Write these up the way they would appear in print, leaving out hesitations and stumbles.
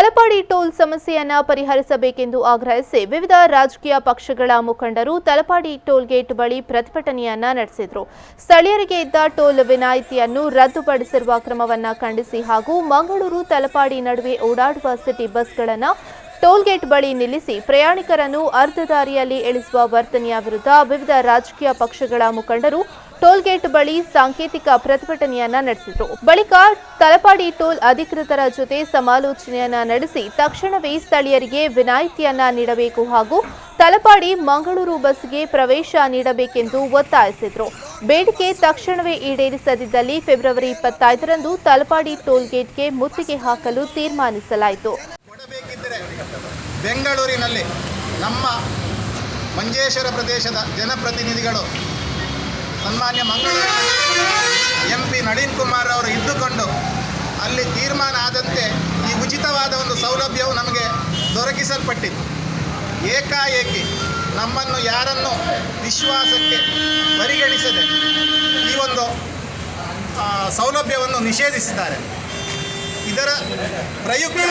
Talapady toll ಸಮಸ್ಯೆಯನ್ನು ಪರಿಹರಿಸಬೇಕೆಂದು ಆಗ್ರಹಿಸಿ ವಿವಿಧ ರಾಜಕೀಯ ಪಕ್ಷಗಳ ಮುಖಂಡರು ತಲಪಾಡಿ ಟೋಲ್ ಗೇಟ್ ಬಳಿ ಪ್ರತಿಭಟನೆಯನ್ನ ನಡೆಸಿದರು. ಸ್ಥಳೀಯರಿಗೆ ಇದ್ದ ಟೋಲ್ ವಿನಾಯಿತಿಯನ್ನು ರದ್ದುಪಡಿಸಿರುವ ಕ್ರಮವನ್ನು ಖಂಡಿಸಿ ಹಾಗೂ ಮಂಗಳೂರು ತಲಪಾಡಿ ನಡುವೆ ಓಡಾಡುವ ಸಿಟಿ ಬಸ್ಗಳನ್ನು ಟೋಲ್ ಗೇಟ್ ಬಳಿ ನಿಲ್ಲಿಸಿ ಪ್ರಯಾಣಿಕರನ್ನು ಅರ್ಧ ದಾರಿಯಲ್ಲಿ ಇಳಿಸುವ ವರ್ತನೆಯ ವಿರುದ್ಧ ವಿವಿಧ ರಾಜಕೀಯ ಪಕ್ಷಗಳ ಮುಖಂಡರು ಟೋಲ್ ಗೇಟ್ ಬಳಿ ಸಾಂಕೇತಿಕ ಪ್ರತಿಭಟನೆಯನ್ನ ನಡೆಸಿದರು. ಬಳಿಕ ತಲಪಾಡಿ ಟೋಲ್ ಅಧಿಕೃತರ ಜೊತೆ ಸಮಾಲೋಚನೆಯನ್ನ ನಡೆಸಿ ತಕ್ಷಣವೇ ಸ್ಥಳೀಯರಿಗೆ ವಿನಾಯಿತಿಯನ್ನ ನೀಡಬೇಕು ಹಾಗೂ ತಲಪಾಡಿ ಮಂಗಳೂರು ಬಸ್ಗೆ ಪ್ರವೇಶ ನೀಡಬೇಕೆಂದು ಒತ್ತಾಯಿಸಿದರು. ಬೇಡಿಕೆ ತಕ್ಷಣವೇ ಈಡೇರಿಸದಿದ್ದಲ್ಲಿ ಫೆಬ್ರವರಿ 25ರಂದು ತಲಪಾಡಿ ಟೋಲ್ ಗೇಟ್ಗೆ ಮುತ್ತಿಗೆ ಹಾಕಲು ತೀರ್ಮಾನಿಸಲಾಯಿತು. ಬೆಂಗಳೂರಿನಲ್ಲಿ ನಮ್ಮ ಮಂಜೇಶ್ವರ ಪ್ರದೇಶದ ಜನಪ್ರತಿನಿಧಿಗಳು ಸನ್ಮಾನ್ಯ ಮಂಗಳೂರು MP ನಳಿನ್ ಕುಮಾರ್ ಅವರು ಇದ್ದುಕೊಂಡು ಅಲ್ಲಿ ತೀರ್ಮಾನ ಆದಂತೆ ಈ ಉಚಿತವಾದ ಒಂದು ಸೌಲಭ್ಯವು ನಮಗೆ ದೊರಕಿಸಲ್ಪಟ್ಟಿತ್ತು. ಏಕಾಏಕಿ ನಮ್ಮನ್ನು ಯಾರನ್ನು ವಿಶ್ವಾಸಕ್ಕೆ ಪರಿಗಣಿಸದೆ ಈ ಒಂದು ಸೌಲಭ್ಯವನ್ನು ನಿಷೇಧಿಸಿದ್ದಾರೆ. ಇದರ ಪ್ರಯುಕ್ತ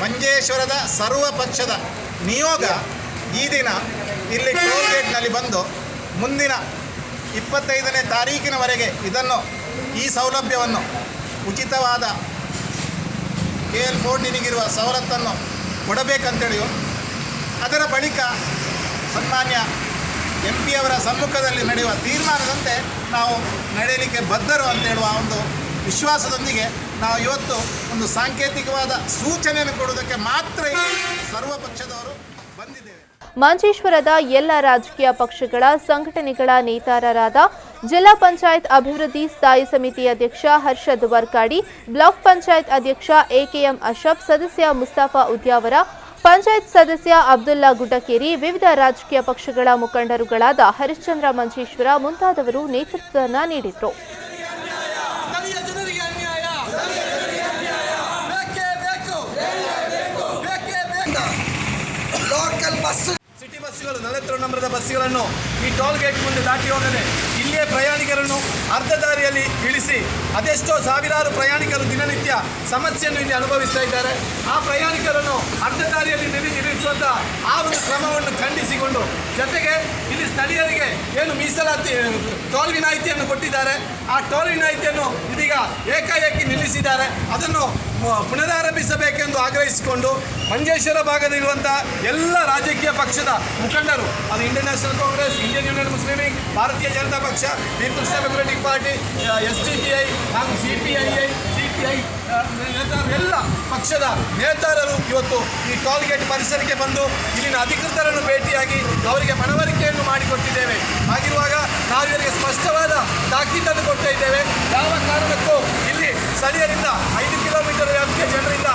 ಮಂಜೇಶ್ವರದ ಸರ್ವ ಪಕ್ಷದ ನಿಯೋಗ ಈ ದಿನ ಇಲ್ಲಿ ಟೋಲ್ ಗೇಟ್ನಲ್ಲಿ ಬಂದು ಮುಂದಿನ 25ನೇ ತಾರೀಕಿನವರೆಗೆ ಈ ಸೌಲಭ್ಯವನ್ನು ಉಚಿತವಾದ KL14 ಸವಲತ್ತನ್ನು ಕೊಡಬೇಕಂತೇಳಿಯೋ ಅದರ ಬಳಿಕ ಸನ್ಮಾನ್ಯ MP ಅವರ ಸಮ್ಮುಖದಲ್ಲಿ ನಡೆಯುವ ತೀರ್ಮಾನದಂತೆ ನಾವು ನಡೆಯಲಿಕ್ಕೆ ಬದ್ಧರು ಅಂತ ಹೇಳುವ ಒಂದು ವಿಶ್ವಾಸದೊಂದಿಗೆ ನಾವು ಇವತ್ತು ಒಂದು ಸಾಂಕೇತಿಕವಾದ ಸೂಚನೆಯನ್ನು ಕೊಡುವುದಕ್ಕೆ ಮಾತ್ರ ಸರ್ವ ಪಕ್ಷದವರು ಬಂದಿದ್ದೇವೆ. ಮಂಜೇಶ್ವರದ ಎಲ್ಲ ರಾಜಕೀಯ ಪಕ್ಷಗಳ ಸಂಘಟನೆಗಳ ನೇತಾರರಾದ ಜಿಲ್ಲಾ ಪಂಚಾಯತ್ ಅಭಿವೃದ್ಧಿ ಸ್ಥಾಯಿ ಸಮಿತಿ ಅಧ್ಯಕ್ಷ ಹರ್ಷದ್ ವರ್ಕಾಡಿ, ಬ್ಲಾಕ್ ಪಂಚಾಯತ್ ಅಧ್ಯಕ್ಷ AKM ಅಶಫ್, ಸದಸ್ಯ ಮುಸ್ತಫಾ ಉದ್ಯಾವರ, ಪಂಚಾಯತ್ ಸದಸ್ಯ ಅಬ್ದುಲ್ಲಾ ಗುಡ್ಡಕೇರಿ, ವಿವಿಧ ರಾಜಕೀಯ ಪಕ್ಷಗಳ ಮುಖಂಡರುಗಳಾದ ಹರಿಶ್ಚಂದ್ರ ಮಂಜೇಶ್ವರ ಮುಂತಾದವರು ನೇತೃತ್ವ ನೀಡಿದರು. ಸಿಟಿ ಬಸ್ಸುಗಳು 42 ನಂಬರದ ಬಸ್ಸುಗಳನ್ನು ಈ ಟೋಲ್ ಗೇಟ್ ಮುಂದೆ ದಾಟಿ ಹೋಗದೆ ಇಲ್ಲಿಯೇ ಪ್ರಯಾಣಿಕರನ್ನು ಅರ್ಧ ದಾರಿಯಲ್ಲಿ ಇಳಿಸಿ ಅದೆಷ್ಟೋ ಸಾವಿರಾರು ಪ್ರಯಾಣಿಕರು ದಿನನಿತ್ಯ ಸಮಸ್ಯೆಯನ್ನು ಇಲ್ಲಿ ಅನುಭವಿಸ್ತಾ ಇದ್ದಾರೆ. ಆ ಪ್ರಯಾಣಿಕರನ್ನು ಅರ್ಧ ದಾರಿಯಲ್ಲಿ ನಿಲ್ಲಿಸುವಂಥ ಆ ಒಂದು ಕ್ರಮವನ್ನು ಖಂಡಿಸಿಕೊಂಡು ಜೊತೆಗೆ ಇಲ್ಲಿ ಸ್ಥಳೀಯರಿಗೆ ಏನು ಮೀಸಲಾತಿ ಟೋಲ್ ವಿನಾಯಿತಿಯನ್ನು ಕೊಟ್ಟಿದ್ದಾರೆ, ಆ ಟೋಲ್ ವಿನಾಯಿತಿಯನ್ನು ಇದೀಗ ಏಕಾಏಕಿ ನಿಲ್ಲಿಸಿದ್ದಾರೆ. ಅದನ್ನು ಪುನರಾರಂಭಿಸಬೇಕೆಂದು ಆಗ್ರಹಿಸಿಕೊಂಡು ಮಂಜೇಶ್ವರ ಭಾಗದಲ್ಲಿರುವಂಥ ಎಲ್ಲ ರಾಜಕೀಯ ಪಕ್ಷದ ಮುಖಂಡರು, ಅದು Indian national Congress, Indian union Muslim league, ಭಾರತೀಯ ಜನತಾ ಪಕ್ಷ, ಪೀಪಲ್ಸ್ ಡೆಮೊಕ್ರೆಟಿಕ್ ಪಾರ್ಟಿ, SDPI ಹಾಗೂ CPII, CPI ಎಲ್ಲ ಪಕ್ಷದ ನೇತಾರರು ಇವತ್ತು ಈ ಟೋಲ್ ಗೇಟ್ ಪರಿಸರಕ್ಕೆ ಬಂದು ಇಲ್ಲಿನ ಅಧಿಕೃತರನ್ನು ಭೇಟಿಯಾಗಿ ಅವರಿಗೆ ಮನವರಿಕೆಯನ್ನು ಮಾಡಿಕೊಟ್ಟಿದ್ದೇವೆ. ಹಾಗಿರುವಾಗ ನಾವು ಇವರಿಗೆ ಸ್ಪಷ್ಟವಾದ ತಾಕೀತನ್ನು ಕೊಡ್ತಾ ಇದ್ದೇವೆ. ಯಾವ ಕಾರಣಕ್ಕೂ ಇಲ್ಲಿ ಸ್ಥಳೀಯರಿಂದ 5 ಕಿಲೋಮೀಟರ್ ವ್ಯಾಪ್ತಿಯ ಜನರಿಂದ